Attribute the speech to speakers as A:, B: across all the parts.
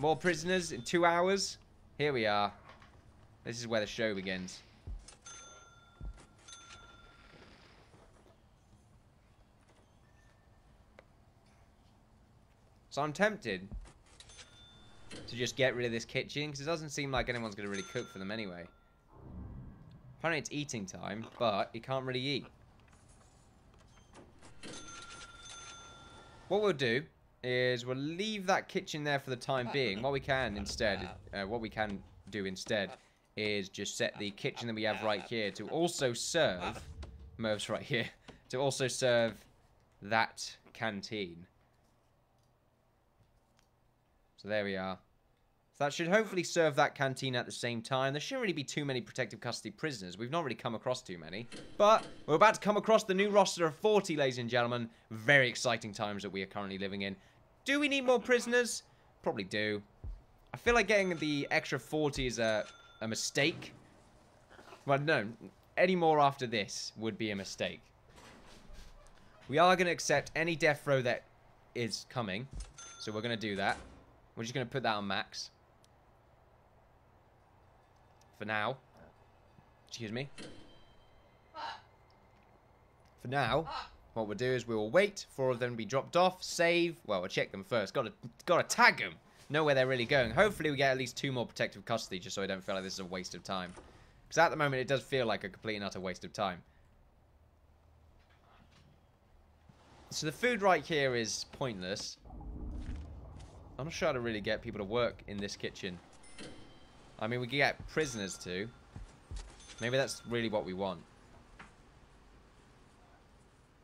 A: More prisoners in 2 hours. Here we are. This is where the show begins. So I'm tempted to just get rid of this kitchen, because it doesn't seem like anyone's going to really cook for them anyway. Apparently it's eating time, but you can't really eat. What we'll do is we'll leave that kitchen there for the time being. What we can do instead is just set the kitchen that we have right here to also serve Merv's right here, to also serve that canteen. So there we are. So that should hopefully serve that canteen at the same time. There shouldn't really be too many protective custody prisoners. We've not really come across too many. But we're about to come across the new roster of 40, ladies and gentlemen. Very exciting times that we are currently living in. Do we need more prisoners? Probably do. I feel like getting the extra 40 is a mistake. Well, no. Any more after this would be a mistake. We are going to accept any death row that is coming. So we're going to do that. We're just going to put that on max. For now. Excuse me. For now, what we'll do is we will wait for them to be dropped off, save. Well, we'll check them first. Gotta tag them. Know where they're really going. Hopefully we get at least 2 more protective custody, just so I don't feel like this is a waste of time. Because at the moment it does feel like a complete and utter waste of time. So the food right here is pointless. I'm not sure how to really get people to work in this kitchen. I mean, we can get prisoners too. Maybe that's really what we want.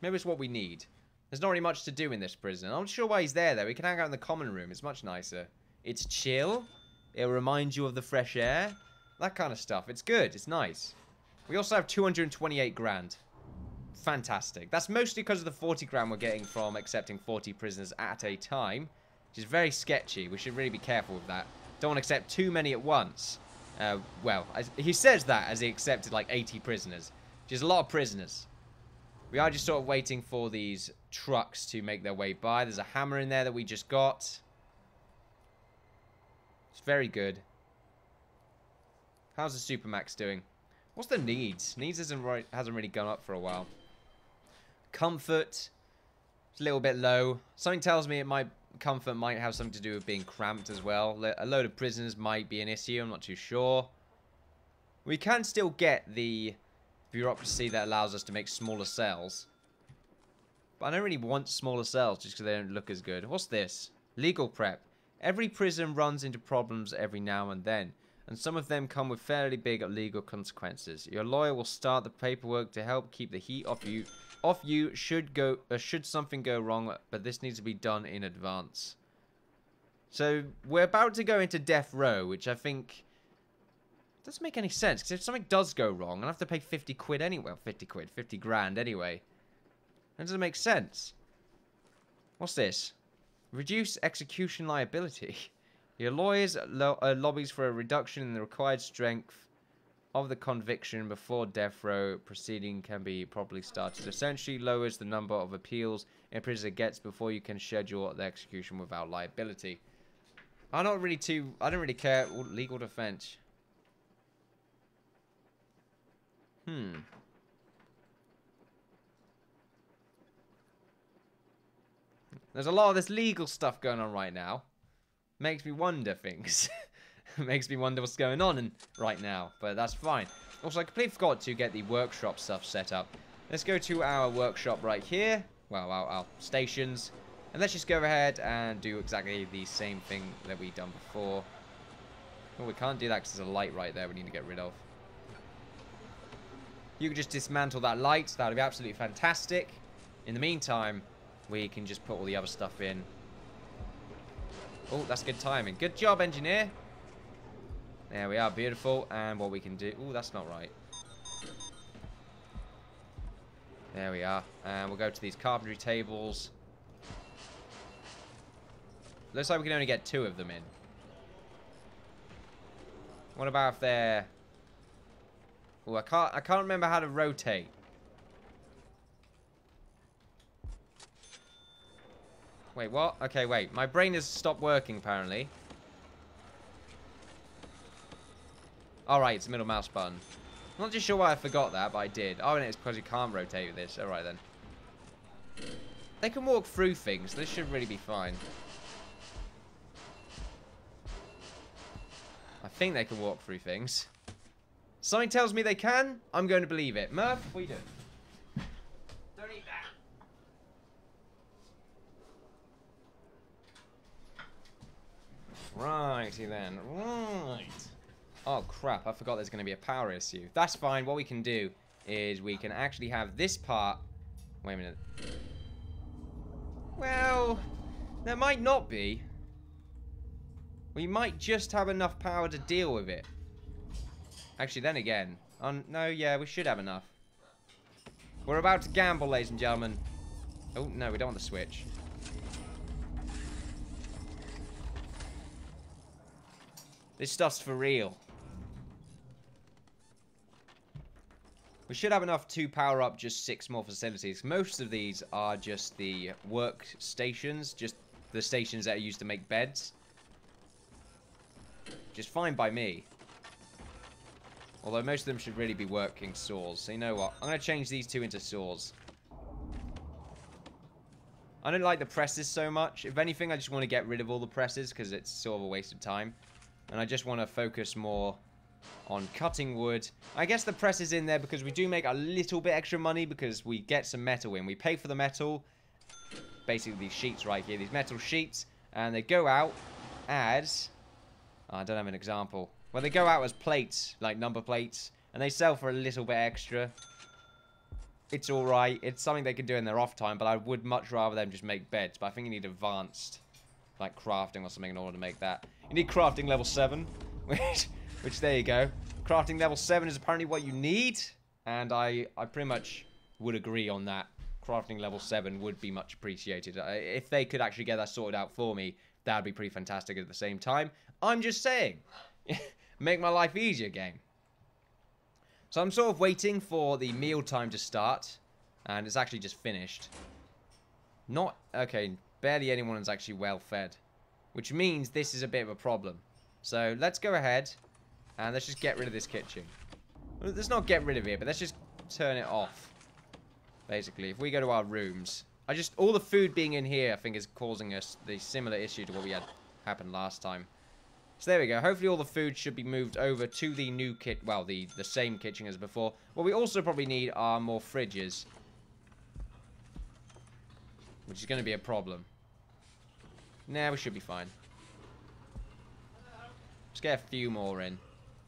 A: Maybe it's what we need. There's not really much to do in this prison. I'm not sure why he's there, though. We can hang out in the common room. It's much nicer. It's chill. It'll remind you of the fresh air. That kind of stuff. It's good. It's nice. We also have 228 grand. Fantastic. That's mostly because of the 40 grand we're getting from accepting 40 prisoners at a time. Which is very sketchy. We should really be careful with that. Don't want to accept too many at once. Well, he says that as he accepted like 80 prisoners. Which is a lot of prisoners. We are just sort of waiting for these trucks to make their way by. There's a hammer in there that we just got. It's very good. How's the Supermax doing? What's the needs? Needs hasn't really gone up for a while. Comfort. It's a little bit low. Something tells me comfort might have something to do with being cramped as well. A load of prisoners might be an issue. I'm not too sure. We can still get the bureaucracy that allows us to make smaller cells. But I don't really want smaller cells just because they don't look as good. What's this? Legal prep. Every prison runs into problems every now and then, and some of them come with fairly big legal consequences. Your lawyer will start the paperwork to help keep the heat off you should something go wrong, but this needs to be done in advance. So we're about to go into death row, which I think doesn't make any sense, because if something does go wrong, I'll have to pay 50 quid anyway. Well, 50 quid, 50 grand anyway. That doesn't make sense. What's this? Reduce execution liability. Your lawyers lobbies for a reduction in the required strength of the conviction before death row proceeding can be properly started. Essentially lowers the number of appeals a prisoner gets before you can schedule the execution without liability. I don't really care. Legal defense. There's a lot of this legal stuff going on right now. Makes me wonder things. Makes me wonder what's going on right now. But that's fine. Also, I completely forgot to get the workshop stuff set up. Let's go to our workshop right here. Well, our stations. And let's just go ahead and do exactly the same thing that we've done before. Oh, we can't do that because there's a light right there we need to get rid of. You can just dismantle that light. That would be absolutely fantastic. In the meantime, we can just put all the other stuff in. Oh, that's good timing. Good job, engineer. There we are. Beautiful. And what we can do... Oh, that's not right. There we are. And we'll go to these carpentry tables. Looks like we can only get 2 of them in. What about if they're... Oh, I can't remember how to rotate. Wait, what? Okay, wait. My brain has stopped working, apparently. Alright, it's the middle mouse button. I'm not just sure why I forgot that, but I did. Oh, and it's because you can't rotate with this. Alright then. They can walk through things. This should really be fine. I think they can walk through things. Something tells me they can. I'm going to believe it. Murph, what are you doing? Don't eat that. Righty then. Right. Oh, crap. I forgot there's going to be a power issue. That's fine. What we can do is we can actually have this part... Wait a minute. Well, there might not be. We might just have enough power to deal with it. Actually, then again. No, yeah, we should have enough. We're about to gamble, ladies and gentlemen. Oh, no, we don't want the switch. This stuff's for real. We should have enough to power up just 6 more facilities. Most of these are just the workstations, just the stations that are used to make beds. Just fine by me. Although most of them should really be working saws. So you know what? I'm going to change these 2 into saws. I don't like the presses so much. If anything, I just want to get rid of all the presses because it's sort of a waste of time. And I just want to focus more on cutting wood. I guess the press is in there because we do make a little bit extra money because we get some metal in. We pay for the metal. Basically these sheets right here. These metal sheets. And they go out as... Oh, I don't have an example. Well, they go out as plates, like number plates. And they sell for a little bit extra. It's alright. It's something they can do in their off time. But I would much rather them just make beds. But I think you need advanced, like crafting or something in order to make that. You need crafting level 7. Which, there you go. Crafting level 7 is apparently what you need. And I pretty much would agree on that. Crafting level 7 would be much appreciated. If they could actually get that sorted out for me, that would be pretty fantastic at the same time. I'm just saying. Make my life easier, game. So I'm sort of waiting for the meal time to start. And it's actually just finished. Okay, barely anyone is actually well fed. Which means this is a bit of a problem. So let's go ahead. And let's just get rid of this kitchen. Well, let's not get rid of it, but let's just turn it off. Basically, if we go to our rooms. All the food being in here, I think, is causing us the similar issue to what we had happen last time. So there we go. Hopefully all the food should be moved over to the new kit. Well, the same kitchen as before. What we also probably need are more fridges. Which is going to be a problem. Nah, we should be fine. Let's get a few more in.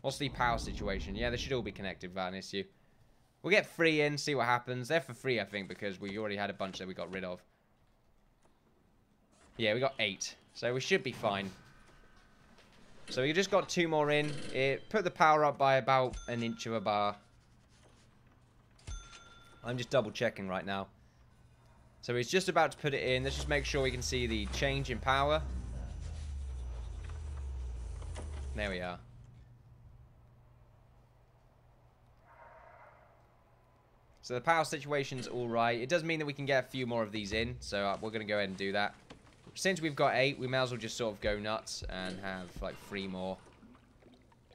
A: What's the power situation? Yeah, they should all be connected without an issue. We'll get 3 in, see what happens. They're for free, I think, because we already had a bunch that we got rid of. Yeah, we got 8. So we should be fine. So we just got 2 more in. It put the power up by about an inch of a bar. I'm just double checking right now. So he's just about to put it in. Let's just make sure we can see the change in power. There we are. So the power situation's alright. It does mean that we can get a few more of these in. So we're going to go ahead and do that. Since we've got 8, we may as well just sort of go nuts and have like 3 more.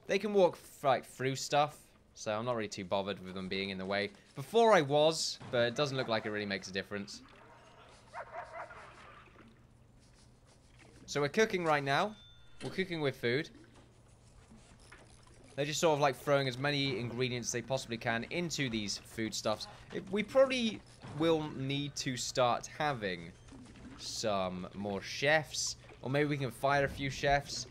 A: They can walk like through stuff. So I'm not really too bothered with them being in the way. Before I was, but it doesn't look like it really makes a difference. So we're cooking right now. We're cooking with food. They're just sort of like throwing as many ingredients as they possibly can into these foodstuffs. We probably will need to start having some more chefs. Or maybe we can fire a few chefs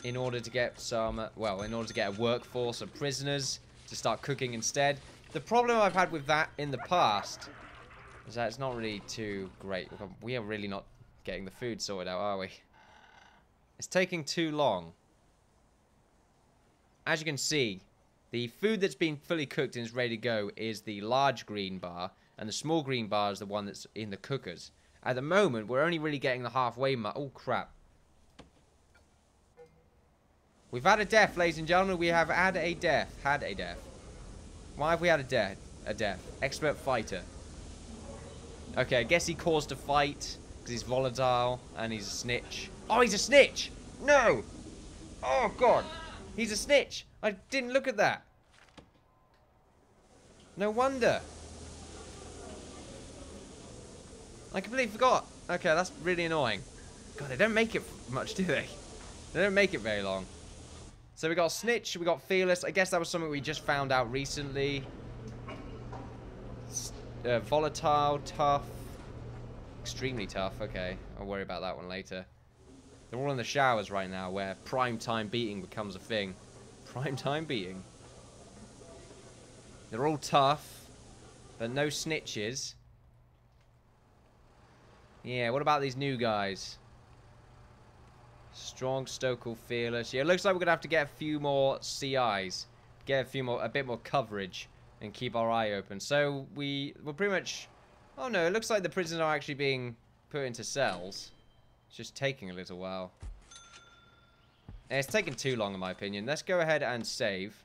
A: in order to get some, well, in order to get a workforce of prisoners to start cooking instead. The problem I've had with that in the past is that it's not really too great. We are really not getting the food sorted out, are we? It's taking too long. As you can see, the food that's been fully cooked and is ready to go is the large green bar, and the small green bar is the one that's in the cookers. At the moment, we're only really getting the halfway mark. Oh, crap. We've had a death, ladies and gentlemen. We have had a death. Had a death. Why have we had a death? A death. Expert fighter. Okay, I guess he caused a fight because he's volatile and he's a snitch. Oh, he's a snitch! No! Oh, God. He's a snitch. I didn't look at that. No wonder. I completely forgot. Okay, that's really annoying. God, they don't make it much, do they? They don't make it very long. So we got Snitch, we got Fearless. I guess that was something we just found out recently. Volatile, tough. Extremely tough. Okay, I'll worry about that one later. They're all in the showers right now where prime time beating becomes a thing. Prime time beating. They're all tough, but no snitches. Yeah, what about these new guys? Strong, Stokel, Fearless. Yeah, it looks like we're going to have to get a few more CIs. Get a bit more coverage and keep our eye open. So we're pretty much... Oh no, it looks like the prisoners are actually being put into cells. It's just taking a little while. And it's taking too long in my opinion. Let's go ahead and save.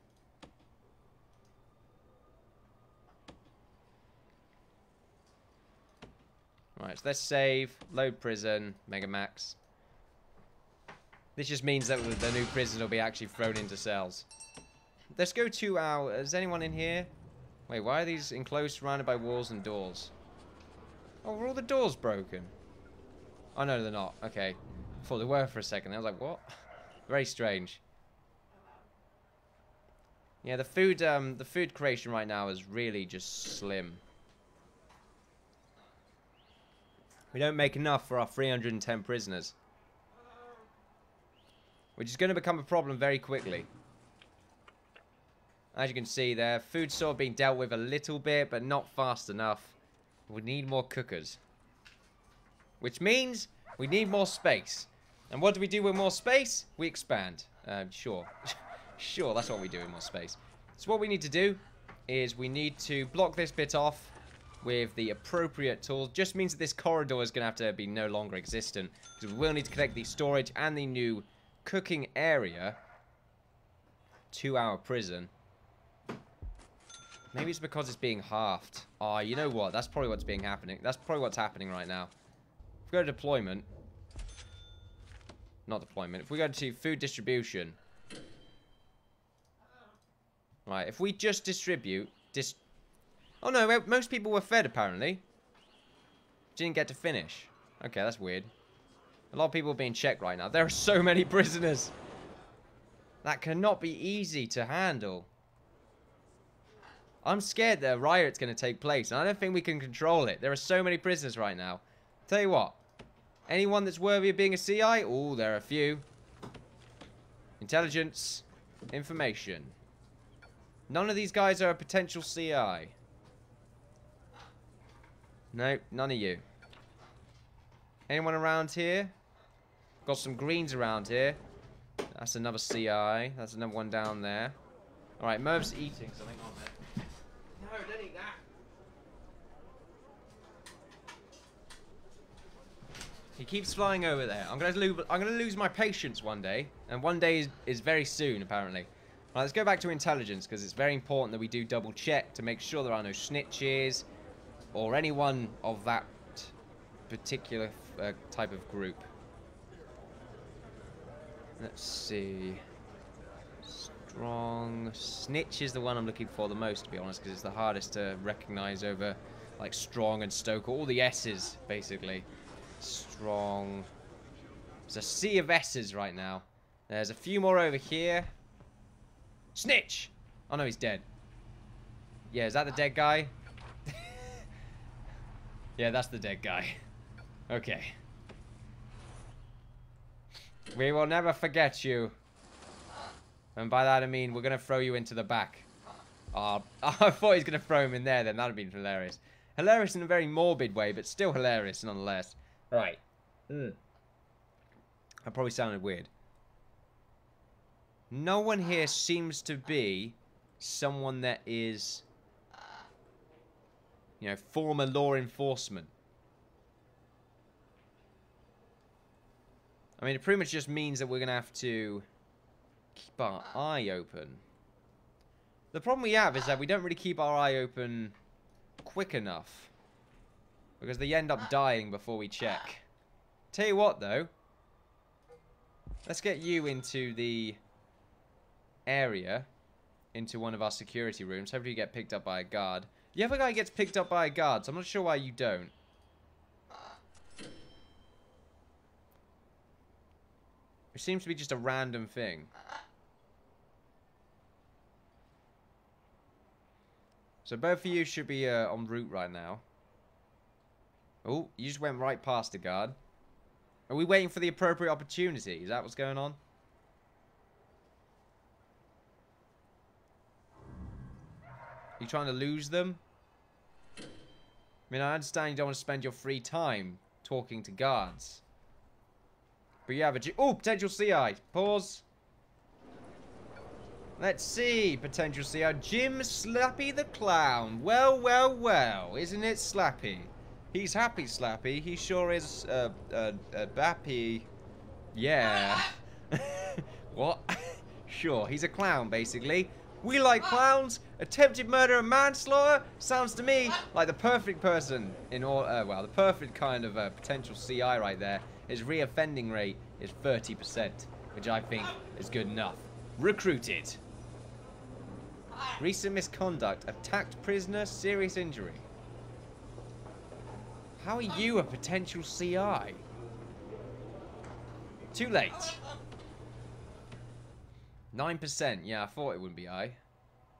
A: Right, so let's save, load prison, MEGAMAX. This just means that the new prisoners will be actually thrown into cells. Let's go to our... Is anyone in here? Wait, why are these enclosed, surrounded by walls and doors? Oh, were all the doors broken? Oh, no, they're not. Okay. I thought they were for a second. I was like, what? Very strange. Yeah, the food creation right now is really just slim. We don't make enough for our 310 prisoners. Which is going to become a problem very quickly. As you can see there, food's sort of being dealt with a little bit, but not fast enough. We need more cookers. Which means we need more space. And what do we do with more space? We expand. Sure. Sure, that's what we do with more space. So what we need to do is we need to block this bit off with the appropriate tools. Just means that this corridor is going to have to be no longer existent. Because we will need to connect the storage and the new cooking area to our prison. Maybe it's because it's being halved. Oh, you know what? That's probably what's happening. That's probably what's happening right now. If we go to deployment. Not deployment. If we go to food distribution. Right, if we just distribute... Oh no, most people were fed apparently. Didn't get to finish. Okay, that's weird. A lot of people are being checked right now. There are so many prisoners. That cannot be easy to handle. I'm scared that a riot's going to take place, and I don't think we can control it. There are so many prisoners right now. Tell you what. Anyone that's worthy of being a CI? Oh, there are a few. Intelligence. Information. None of these guys are a potential CI. Nope, none of you. Anyone around here? Got some greens around here. That's another CI. That's another one down there. Alright, Merv's eating something on there. No, don't eat that. He keeps flying over there. I'm gonna lose my patience one day. And one day is very soon, apparently. Right, let's go back to intelligence, because it's very important that we do double check to make sure there are no snitches or anyone of that particular type of group. Let's see. Strong. Snitch is the one I'm looking for the most, to be honest, because it's the hardest to recognize over, like, strong and stoker. All the S's, basically. Strong. There's a sea of S's right now. There's a few more over here. Snitch! Oh no, he's dead. Yeah, is that the dead guy? Yeah, that's the dead guy. Okay. We will never forget you. And by that I mean we're going to throw you into the back. I thought he was going to throw him in there then. That would have been hilarious. Hilarious in a very morbid way, but still hilarious nonetheless. Right. That probably sounded weird. No one here seems to be someone that is, you know, former law enforcement. I mean, it pretty much just means that we're going to have to keep our eye open. The problem we have is that we don't really keep our eye open quick enough. Because they end up dying before we check. Tell you what, though. Let's get you into the area into one of our security rooms. Hopefully you get picked up by a guard. The other guy gets picked up by a guard, so I'm not sure why you don't. It seems to be just a random thing. So both of you should be en route right now. Oh, you just went right past the guard. Are we waiting for the appropriate opportunity? Is that what's going on? You trying to lose them? I mean, I understand you don't want to spend your free time talking to guards. But you have a... Oh, potential CI. Pause. Let's see. Potential CI. Jim Slappy the Clown. Well, well, well. Isn't it Slappy? He's happy, Slappy. He sure is, bappy. Yeah. What? Sure, he's a clown, basically. We like clowns. Attempted murder and manslaughter sounds to me like the perfect person in all. Well, the perfect kind of potential CI right there. His reoffending rate is 30%, which I think is good enough. Recruited. Recent misconduct. Attacked prisoner. Serious injury. How are you a potential CI? Too late. 9%. Yeah, I thought it wouldn't be high.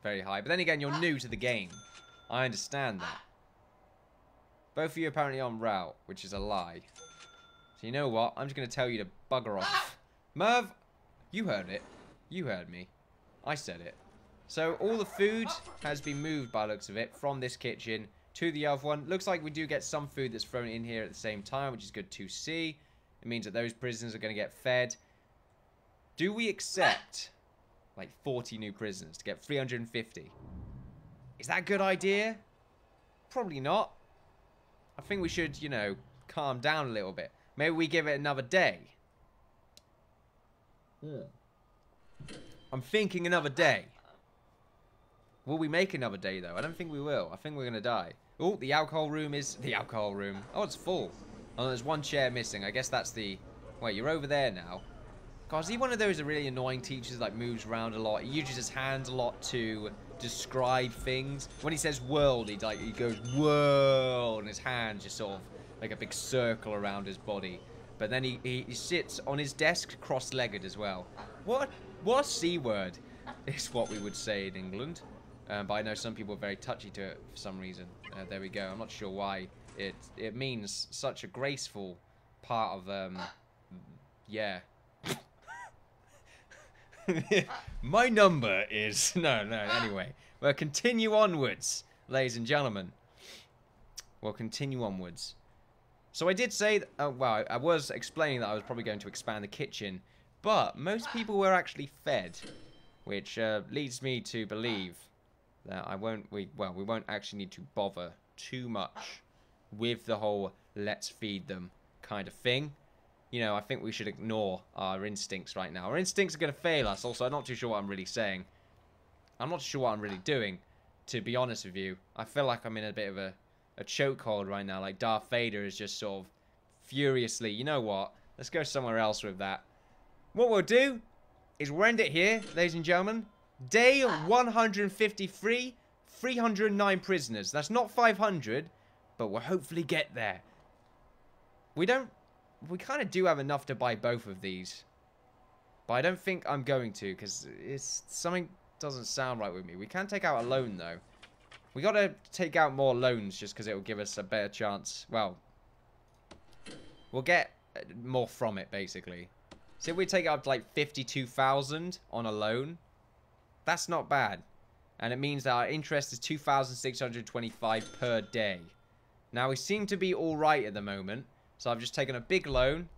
A: Very high. But then again, you're new to the game. I understand that. Both of you apparently on route, which is a lie. So you know what? I'm just going to tell you to bugger off. Merv, you heard it. You heard me. I said it. So all the food has been moved by the looks of it from this kitchen to the other one. Looks like we do get some food that's thrown in here at the same time, which is good to see. It means that those prisoners are going to get fed. Do we accept like 40 new prisoners to get 350? Is that a good idea? Probably not. I think we should, you know, calm down a little bit. Maybe we give it another day. I'm thinking another day. Will we make another day, though? I don't think we will. I think we're going to die. Oh, the alcohol room is... The alcohol room. Oh, it's full. Oh, there's one chair missing. I guess that's the... Wait, you're over there now. God, is he one of those really annoying teachers that like, moves around a lot? He uses his hands a lot to describe things. When he says world, he goes, world, and his hands just sort of like a big circle around his body. But then he sits on his desk cross-legged as well. What C word is what we would say in England. But I know some people are very touchy to it for some reason. There we go. I'm not sure why. It means such a graceful part of, yeah. My number is... No, anyway. We'll continue onwards, ladies and gentlemen. We'll continue onwards. So I did say... well, I was explaining that I was probably going to expand the kitchen. But most people were actually fed. Which leads me to believe that we won't actually need to bother too much with the whole let's feed them kind of thing. You know, I think we should ignore our instincts right now. Our instincts are going to fail us. Also, I'm not too sure what I'm really saying. I'm not sure what I'm really doing, to be honest with you. I feel like I'm in a bit of a chokehold right now. Like Darth Vader is just sort of furiously... You know what? Let's go somewhere else with that. What we'll do is we'll end it here, ladies and gentlemen. Day 153, 309 prisoners. That's not 500, but we'll hopefully get there. We kind of do have enough to buy both of these. But I don't think I'm going to, because something doesn't sound right with me. We can take out a loan, though. We got to take out more loans just because it will give us a better chance. Well, we'll get more from it, basically. So if we take out like 52,000 on a loan, that's not bad. And it means that our interest is 2,625 per day. Now, we seem to be all right at the moment. So I've just taken a big loan,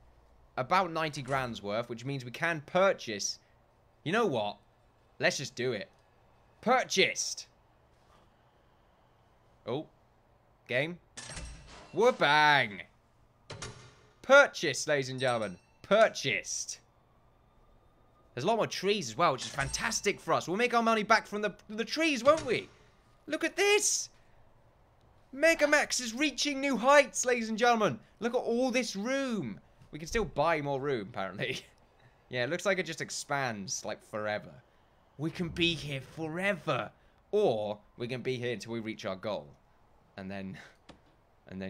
A: about 90 grand's worth, which means we can purchase. You know what? Let's just do it. Purchased. Oh. Game. Whoop-bang. Purchased, ladies and gentlemen. Purchased. There's a lot more trees as well, which is fantastic for us. We'll make our money back from the trees, won't we? Look at this. MEGAMAX is reaching new heights, ladies and gentlemen. Look at all this room. We can still buy more room, apparently. Yeah, it looks like it just expands, like, forever. we can be here forever. Or we can be here until we reach our goal. And then,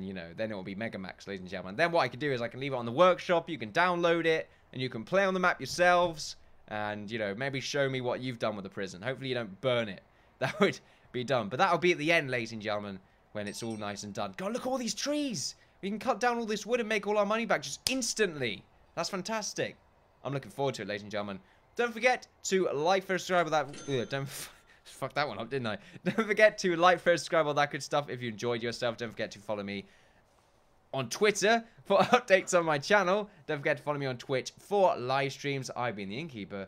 A: you know, then it will be MEGAMAX, ladies and gentlemen. Then what I can do is I can leave it on the workshop. You can download it, and you can play on the map yourselves. And, you know, maybe show me what you've done with the prison. Hopefully you don't burn it. That would be done. But that'll be at the end, ladies and gentlemen, when it's all nice and done. God, look at all these trees. We can cut down all this wood and make all our money back just instantly. That's fantastic. I'm looking forward to it, ladies and gentlemen. Don't forget to like, first, subscribe, all that. Fuck that one up, didn't I? Don't forget to like, first, subscribe, all that good stuff. If you enjoyed yourself, don't forget to follow me on Twitter for updates on my channel. Don't forget to follow me on Twitch for live streams. I've been the Innkeeper.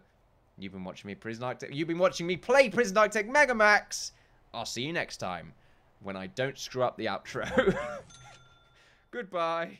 A: You've been watching me Prison Architect. You've been watching me play Prison Architect MEGAMAX. I'll see you next time when I don't screw up the outro. Goodbye.